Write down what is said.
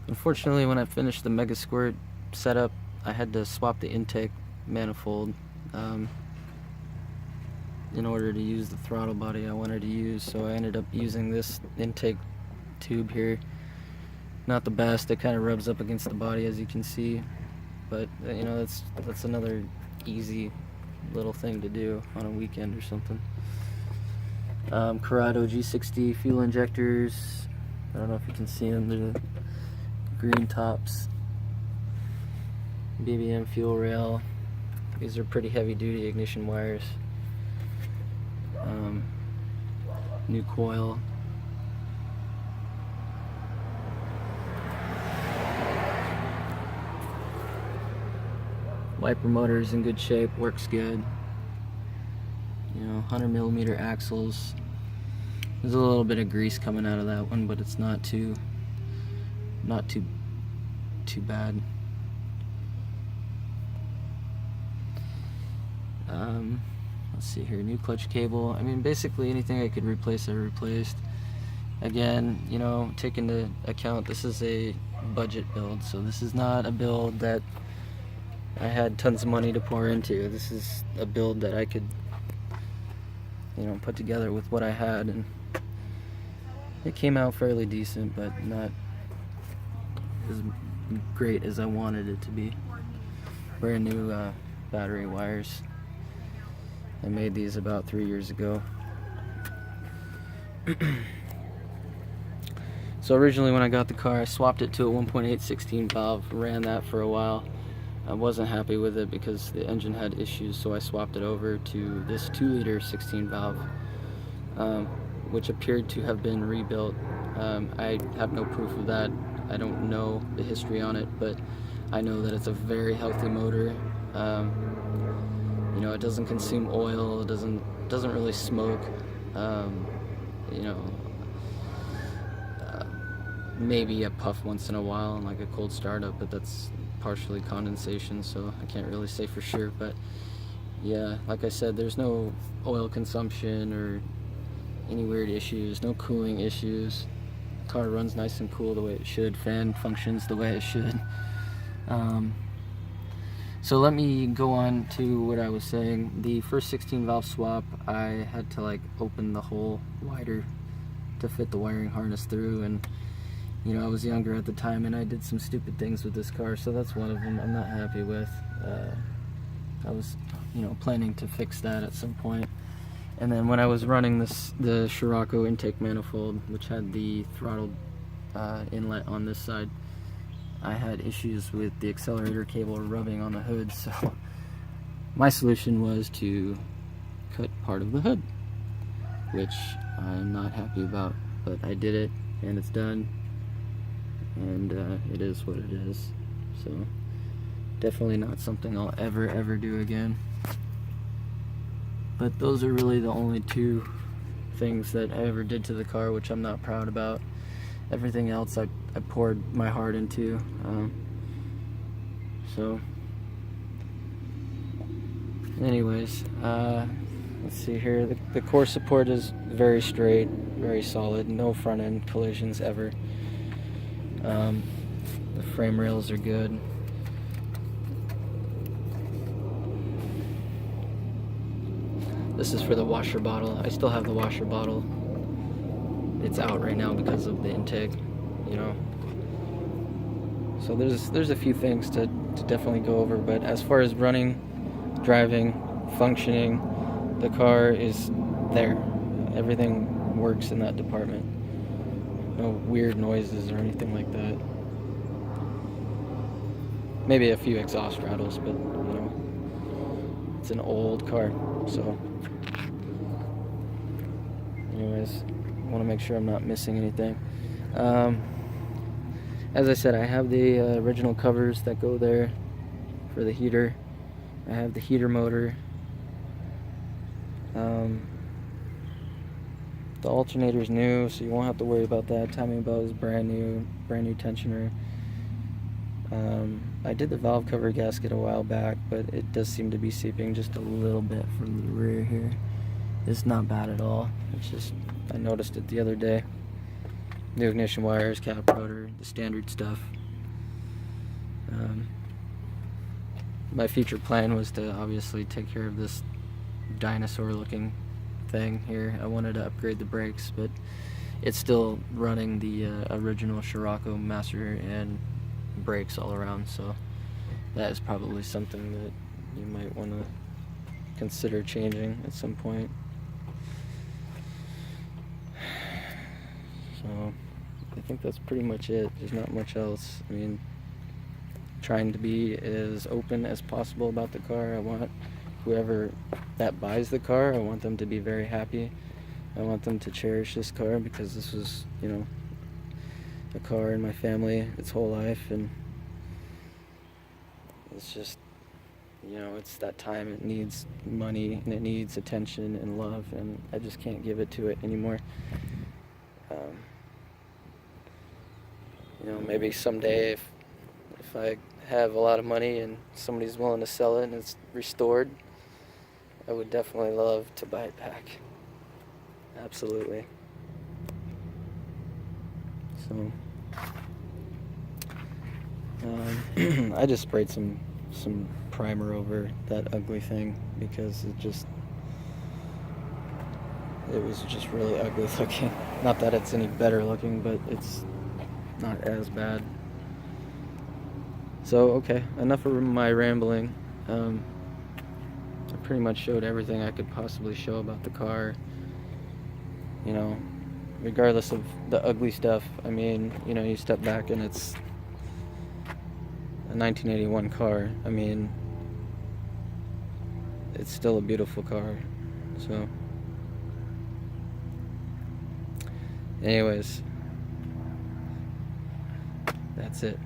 Unfortunately, when I finished the Mega Squirt setup, I had to swap the intake manifold in order to use the throttle body I wanted to use, so I ended up using this intake tube here. Not the best, it kind of rubs up against the body, as you can see, but you know, that's another easy little thing to do on a weekend or something. Corrado G60 fuel injectors. I don't know if you can see them, they're the green tops. BBM fuel rail. These are pretty heavy duty ignition wires. New coil. Wiper motor is in good shape, works good. You know, 100mm axles. There's a little bit of grease coming out of that one, but it's not too bad. Let's see here, new clutch cable. I mean, basically anything I could replace, I replaced. Again, you know, take into account this is a budget build, so this is not a build that I had tons of money to pour into. This is a build that I could, you know, put together with what I had, and it came out fairly decent, but not as great as I wanted it to be. Brand new battery wires. I made these about 3 years ago. So originally when I got the car, I swapped it to a 1.8 16 valve, ran that for a while. I wasn't happy with it because the engine had issues, so I swapped it over to this 2-liter 16 valve, which appeared to have been rebuilt. I have no proof of that. I don't know the history on it, but I know that it's a very healthy motor. You know, it doesn't consume oil, it doesn't really smoke. You know, maybe a puff once in a while and like a cold startup, but that's partially condensation, so I can't really say for sure. But yeah, like I said, there's no oil consumption or any weird issues, no cooling issues. The car runs nice and cool the way it should, fan functions the way it should. So let me go on to what I was saying. The first 16 valve swap, I had to like open the hole wider to fit the wiring harness through, and you know, I was younger at the time and I did some stupid things with this car, so that's one of them I'm not happy with. I was, you know, planning to fix that at some point. And then when I was running the Scirocco intake manifold, which had the throttle inlet on this side, I had issues with the accelerator cable rubbing on the hood, so my solution was to cut part of the hood, which I'm not happy about, but I did it and it's done, and it is what it is. So definitely not something I'll ever do again. But those are really the only two things that I ever did to the car, which I'm not proud about. Everything else I poured my heart into. So anyways, let's see here. The core support is very straight, very solid, no front end collisions ever. The frame rails are good. This is for the washer bottle. I still have the washer bottle. It's out right now because of the intake, you know. So there's a few things to definitely go over, but as far as running, driving, functioning, the car is there. Everything works in that department. No weird noises or anything like that. Maybe a few exhaust rattles, but you know, it's an old car, so anyways, I want to make sure I'm not missing anything. As I said, I have the original covers that go there for the heater. I have the heater motor. The alternator's new, so you won't have to worry about that. Timing belt is brand new tensioner. I did the valve cover gasket a while back, but it does seem to be seeping just a little bit from the rear here. It's not bad at all. It's just, I noticed it the other day. new ignition wires, cap rotor, the standard stuff. My future plan was to obviously take care of this dinosaur looking thing here. I wanted to upgrade the brakes, but it's still running the original Scirocco master and brakes all around, so that is probably something that you might want to consider changing at some point. So I think that's pretty much it. There's not much else. I mean, trying to be as open as possible about the car. I want whoever that buys the car, I want them to be very happy. I want them to cherish this car because this was, you know, a car in my family its whole life, and it's just, you know, it's that time. It needs money and it needs attention and love, and I just can't give it to it anymore. You know, maybe someday if I have a lot of money and somebody's willing to sell it and it's restored, I would definitely love to buy it back. Absolutely. So I just sprayed some primer over that ugly thing because it was just really ugly looking. Not that it's any better looking, but it's not as bad. So okay, enough of my rambling. I pretty much showed everything I could possibly show about the car. You know, regardless of the ugly stuff. I mean, you know, you step back and it's a 1981 car. I mean, it's still a beautiful car. So anyways, that's it.